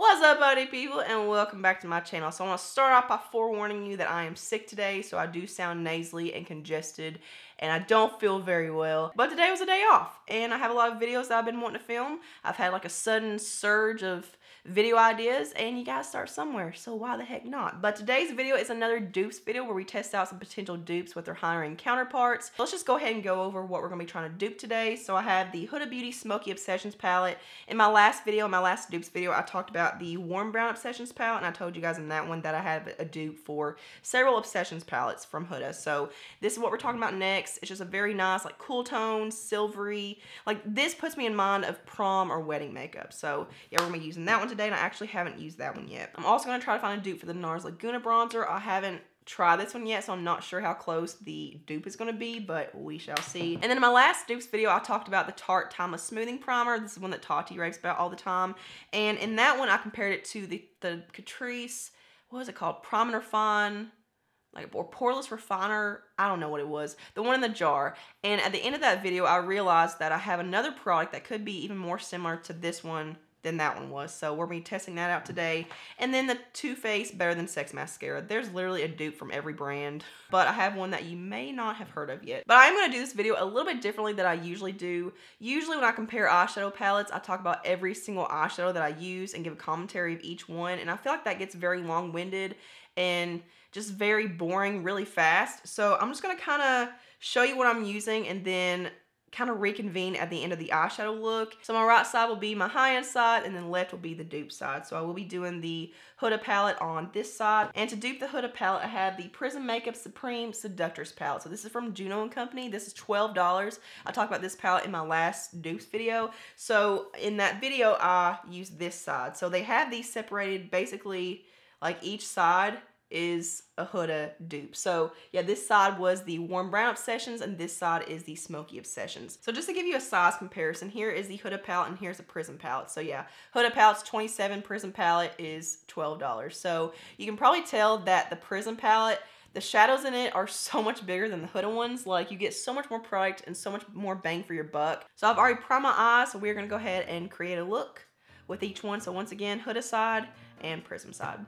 What's up, buddy people, and welcome back to my channel. So I want to start off by forewarning you that I am sick today, so I do sound nasally and congested, and I don't feel very well. But today was a day off, and I have a lot of videos that I've been wanting to film. I've had like a sudden surge of video ideas, and you gotta start somewhere, so why the heck not? But today's video is another dupes video where we test out some potential dupes with their higher-end counterparts. Let's just go ahead and go over what we're gonna be trying to dupe today. So I have the Huda Beauty Smoky Obsessions palette. In my last video, my last dupes video, I talked about the Warm Brown Obsessions palette, and I told you guys in that one that I have a dupe for several Obsessions palettes from Huda. So this is what we're talking about next. It's just a very nice, like, cool tone, silvery, like, this puts me in mind of prom or wedding makeup. So yeah, we're gonna be using that one today, and I actually haven't used that one yet. I'm also gonna try to find a dupe for the NARS Laguna bronzer. I haven't tried this one yet, so I'm not sure how close the dupe is going to be, but we shall see. And then in my last dupes video, I talked about the Tarte Timeless Smoothing Primer. This is one that Tati raves about all the time. And in that one, I compared it to the Catrice, what was it called? Prime and Refine, like, or Poreless Refiner. I don't know what it was. The one in the jar. And at the end of that video, I realized that I have another product that could be even more similar to this one than that one was. So we're going to be testing that out today. And then the Too Faced Better Than Sex Mascara. There's literally a dupe from every brand, but I have one that you may not have heard of yet. But I'm going to do this video a little bit differently than I usually do. Usually when I compare eyeshadow palettes, I talk about every single eyeshadow that I use and give a commentary of each one. And I feel like that gets very long-winded and just very boring really fast. So I'm just going to kind of show you what I'm using and then kind of reconvene at the end of the eyeshadow look. So my right side will be my high-end side, and then left will be the dupe side. So I will be doing the Huda palette on this side. And to dupe the Huda palette, I have the Prism Makeup Supreme Seductress palette. So this is from Juno & Company. This is $12. I talked about this palette in my last dupes video. So in that video, I used this side. So they have these separated, basically, like, each side is a Huda dupe. So yeah, this side was the Warm Brown Obsessions, and this side is the Smoky Obsessions. So just to give you a size comparison, here is the Huda palette and here's the Prism palette. So yeah, Huda palette's $27, Prism palette is $12. So you can probably tell that the Prism palette, the shadows in it are so much bigger than the Huda ones. Like, you get so much more product and so much more bang for your buck. So I've already primed my eyes, so we're gonna go ahead and create a look with each one. So once again, Huda side and Prism side.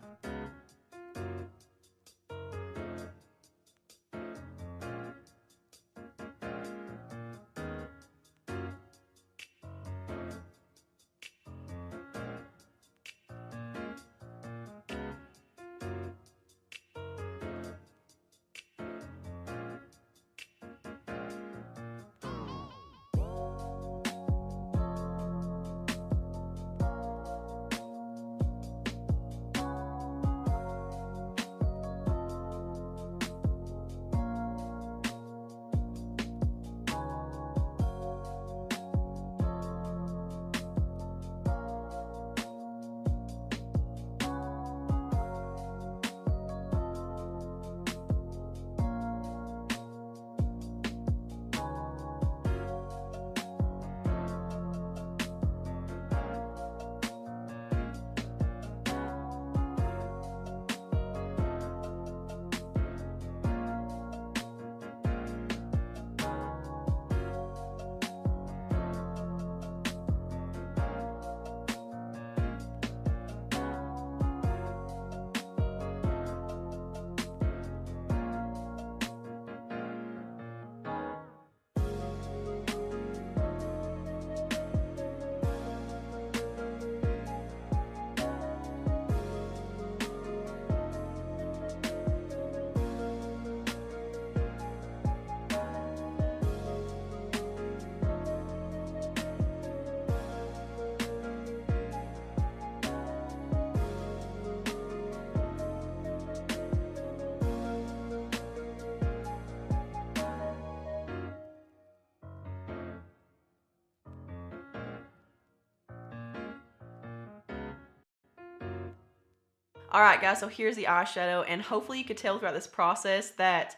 Alright guys, so here's the eyeshadow, and hopefully you could tell throughout this process that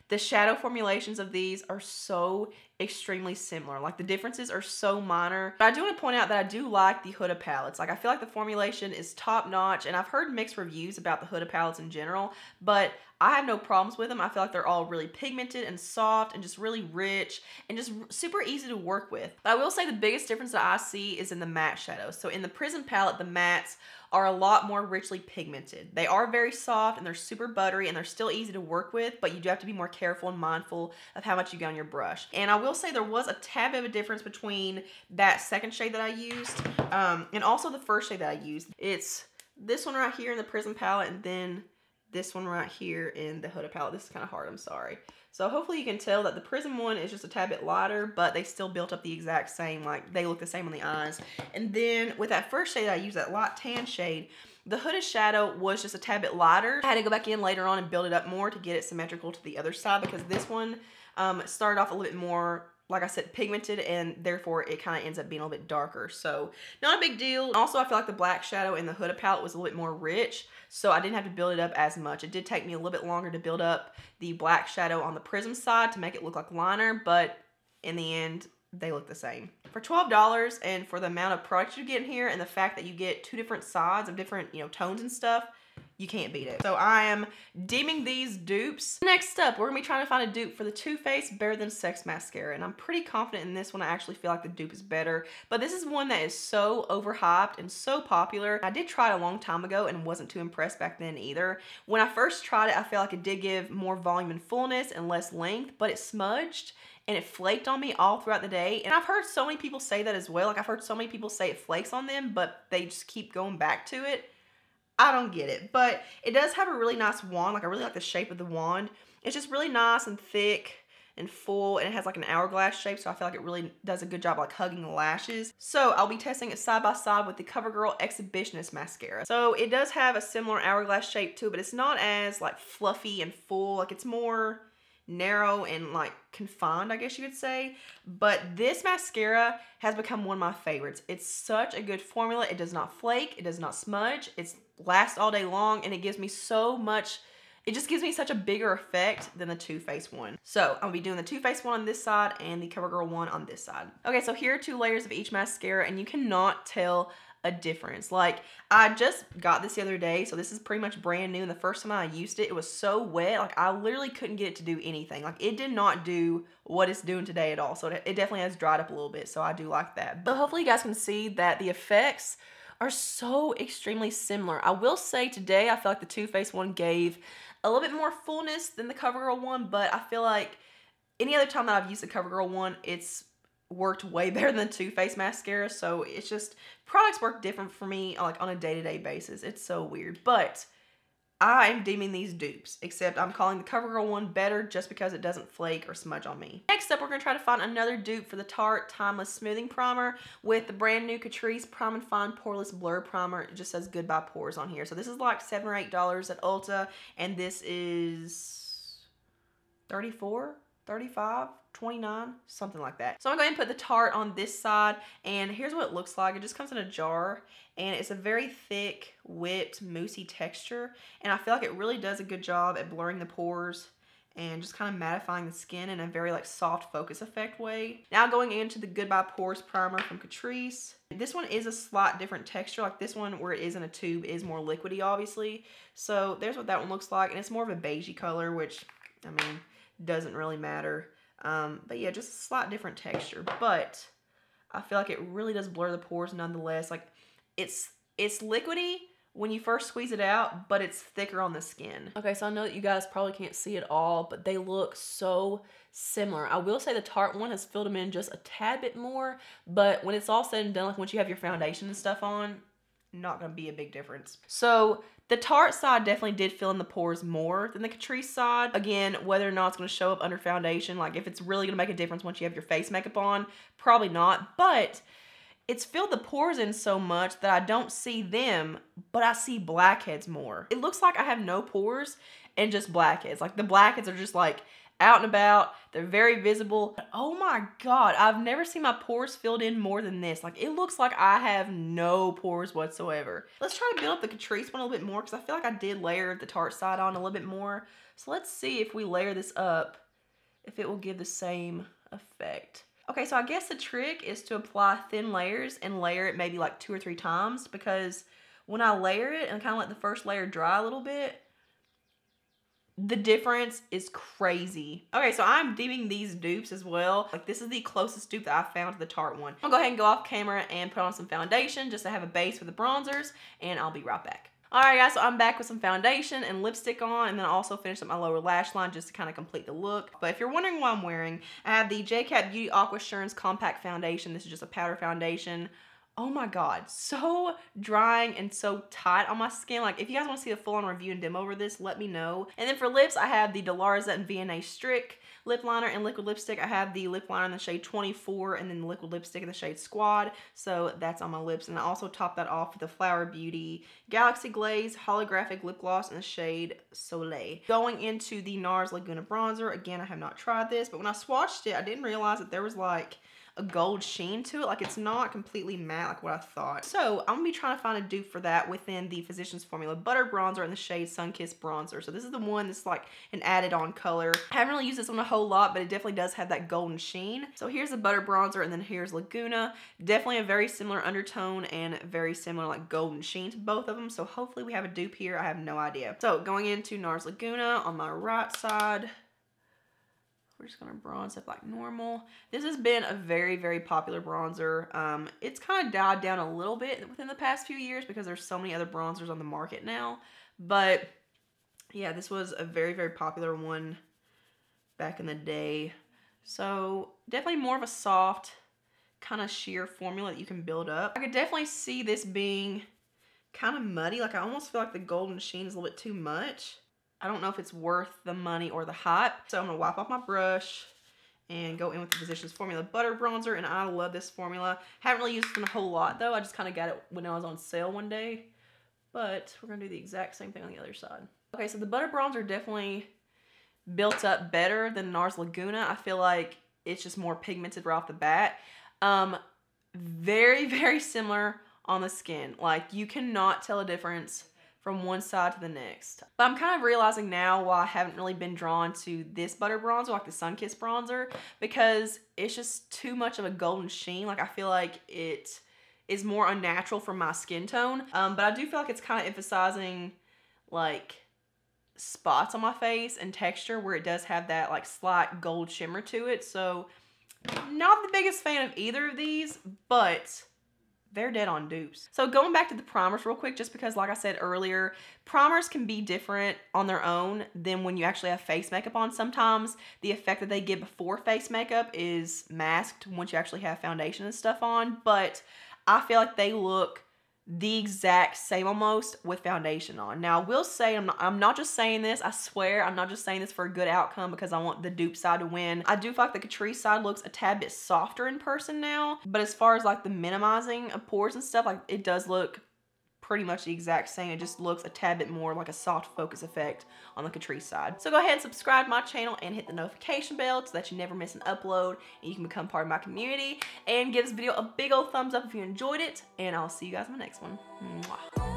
the shadow formulations of these are so extremely similar. Like the differences are so minor. But I do want to point out that I do like the Huda palettes. Like I feel like the formulation is top notch, and I've heard mixed reviews about the Huda palettes in general, but I have no problems with them. I feel like they're all really pigmented and soft and just really rich and just super easy to work with. But I will say the biggest difference that I see is in the matte shadows. So in the Prism palette, the mattes are a lot more richly pigmented. They are very soft and they're super buttery and they're still easy to work with, but you do have to be more careful and mindful of how much you get on your brush. And I will say there was a tad bit of a difference between that second shade that I used and also the first shade that I used. It's this one right here in the Prism palette, and then this one right here in the Huda palette. This is kind of hard, I'm sorry. So hopefully you can tell that the Prism one is just a tad bit lighter, but they still built up the exact same, like they look the same on the eyes. And then with that first shade I used, that light tan shade, the Huda shadow was just a tad bit lighter. I had to go back in later on and build it up more to get it symmetrical to the other side, because this one started off a little bit more, like I said, pigmented, and therefore it kind of ends up being a little bit darker. So not a big deal. Also, I feel like the black shadow in the Huda palette was a little bit more rich, so I didn't have to build it up as much. It did take me a little bit longer to build up the black shadow on the Prism side to make it look like liner, but in the end, they look the same. For $12 and for the amount of product you get in here and the fact that you get two different sides of different, tones and stuff, you can't beat it. So I am deeming these dupes. Next up, we're gonna be trying to find a dupe for the Too Faced Better Than Sex Mascara, and I'm pretty confident in this one. I actually feel like the dupe is better, but this is one that is so overhyped and so popular. I did try it a long time ago and wasn't too impressed back then either. When I first tried it, I felt like it did give more volume and fullness and less length, but it smudged and it flaked on me all throughout the day. And I've heard so many people say that as well. Like I've heard so many people say it flakes on them, but they just keep going back to it. I don't get it, but it does have a really nice wand. Like I really like the shape of the wand. It's just really nice and thick and full, and it has like an hourglass shape, so I feel like it really does a good job like hugging the lashes. So I'll be testing it side by side with the Covergirl Exhibitionist mascara. So it does have a similar hourglass shape too, but it's not as like fluffy and full. Like it's more narrow and like confined, I guess you could say. But this mascara has become one of my favorites. It's such a good formula. It does not flake, it does not smudge, it lasts all day long, and it gives me so much, it just gives me such a bigger effect than the Too Faced one. So I'll be doing the Too Faced one on this side and the Covergirl one on this side. Okay, so here are 2 layers of each mascara, and you cannot tell a difference. Like I just got this the other day, so this is pretty much brand new, and the first time I used it, it was so wet, like I literally couldn't get it to do anything. Like it did not do what it's doing today at all. So it definitely has dried up a little bit, so I do like that. But hopefully you guys can see that the effects are so extremely similar. I will say today I feel like the Too Faced one gave a little bit more fullness than the Covergirl one, but I feel like any other time that I've used the Covergirl one, it's worked way better than the Too Faced mascara. So it's just, products work different for me like on a day-to-day basis. It's so weird, but I am deeming these dupes, except I'm calling the Covergirl one better just because it doesn't flake or smudge on me. Next up, we're going to try to find another dupe for the Tarte Timeless Smoothing Primer with the brand new Catrice Prime and Fine Poreless Blur Primer. It just says Goodbye Pores on here. So this is like $7 or $8 at Ulta, and this is $34, $35, $29, something like that. So I'm going to put the Tarte on this side, and here's what it looks like. It just comes in a jar, and it's a very thick, whipped, moussey texture, and I feel like it really does a good job at blurring the pores and just kind of mattifying the skin in a very like soft focus effect way. Now going into the Goodbye Pores Primer from Catrice. This one is a slight different texture. Like this one, where it is in a tube, is more liquidy, obviously. So there's what that one looks like, and it's more of a beigey color, which, I mean, doesn't really matter. But yeah, just a slight different texture, but I feel like it really does blur the pores nonetheless. Like it's liquidy when you first squeeze it out, but it's thicker on the skin. Okay, so I know that you guys probably can't see it all, but they look so similar. I will say the Tarte one has filled them in just a tad bit more, but when it's all said and done, like once you have your foundation and stuff on, not gonna be a big difference. So the Tarte side definitely did fill in the pores more than the Catrice side. Again, whether or not it's gonna show up under foundation, like if it's really gonna make a difference once you have your face makeup on, probably not, but it's filled the pores in so much that I don't see them, but I see blackheads more. It looks like I have no pores and just blackheads. Like the blackheads are just like out and about. They're very visible. Oh my God, I've never seen my pores filled in more than this. Like it looks like I have no pores whatsoever. Let's try to build up the Catrice one a little bit more, because I feel like I did layer the Tarte side on a little bit more. So let's see if we layer this up, if it will give the same effect. Okay, so I guess the trick is to apply thin layers and layer it maybe like 2 or 3 times, because when I layer it and kind of let the first layer dry a little bit, the difference is crazy. Okay, so I'm dipping these dupes as well. Like, this is the closest dupe that I found to the Tarte one. I'm gonna go ahead and go off camera and put on some foundation just to have a base for the bronzers, and I'll be right back. Alright guys, so I'm back with some foundation and lipstick on, and then I also finished up my lower lash line just to kind of complete the look. But if you're wondering what I'm wearing, I have the JCat Beauty Aqua Assurance Compact Foundation. This is just a powder foundation. Oh my god, so drying and so tight on my skin. Like, if you guys want to see a full-on review and demo over this, let me know. And then for lips, I have the Delarza and V&A Strict lip liner and liquid lipstick. I have the lip liner in the shade 24 and then the liquid lipstick in the shade Squad. So that's on my lips. And I also top that off with the Flower Beauty Galaxy Glaze Holographic Lip Gloss in the shade Soleil. Going into the NARS Laguna Bronzer. Again, I have not tried this, but when I swatched it, I didn't realize that there was like a gold sheen to it. Like, it's not completely matte like what I thought. So I'm gonna be trying to find a dupe for that within the Physicians Formula Butter Bronzer in the shade Sunkissed Bronzer. So this is the one that's like an added on color. I haven't really used this one a whole lot, but it definitely does have that golden sheen. So here's the Butter Bronzer, and then here's Laguna. Definitely a very similar undertone and very similar like golden sheen to both of them. So hopefully we have a dupe here. I have no idea. So going into NARS Laguna on my right side, we're just gonna bronze up like normal. This has been a very, very popular bronzer. It's kind of died down a little bit within the past few years because there's so many other bronzers on the market now. But yeah, this was a very, very popular one back in the day. So definitely more of a soft, kind of sheer formula that you can build up. I could definitely see this being kind of muddy. Like, I almost feel like the golden sheen is a little bit too much. I don't know if it's worth the money or the hype. So I'm gonna wipe off my brush and go in with the Physicians Formula Butter Bronzer, and I love this formula. Haven't really used it in a whole lot though. I just kind of got it when I was on sale one day. But we're gonna do the exact same thing on the other side. Okay, so the Butter Bronzer definitely built up better than NARS Laguna. I feel like it's just more pigmented right off the bat. Very, very similar on the skin. Like, you cannot tell a difference from one side to the next. But I'm kind of realizing now why I haven't really been drawn to this butter bronzer, like the Sunkissed bronzer, because it's just too much of a golden sheen. Like, I feel like it is more unnatural for my skin tone. But I do feel like it's kind of emphasizing like spots on my face and texture where it does have that like slight gold shimmer to it. So not the biggest fan of either of these, but they're dead on dupes. So going back to the primers real quick, just because like I said earlier, primers can be different on their own than when you actually have face makeup on. Sometimes the effect that they give before face makeup is masked once you actually have foundation and stuff on, but I feel like they look the exact same almost with foundation on. Now, I will say, I'm not just saying this, I swear, I'm not just saying this for a good outcome because I want the dupe side to win. I do feel like the Catrice side looks a tad bit softer in person now, but as far as like the minimizing of pores and stuff, like it does look pretty much the exact same. It just looks a tad bit more like a soft focus effect on the Catrice side. So go ahead and subscribe to my channel and hit the notification bell so that you never miss an upload and you can become part of my community, and give this video a big old thumbs up if you enjoyed it, and I'll see you guys in the next one. Mwah.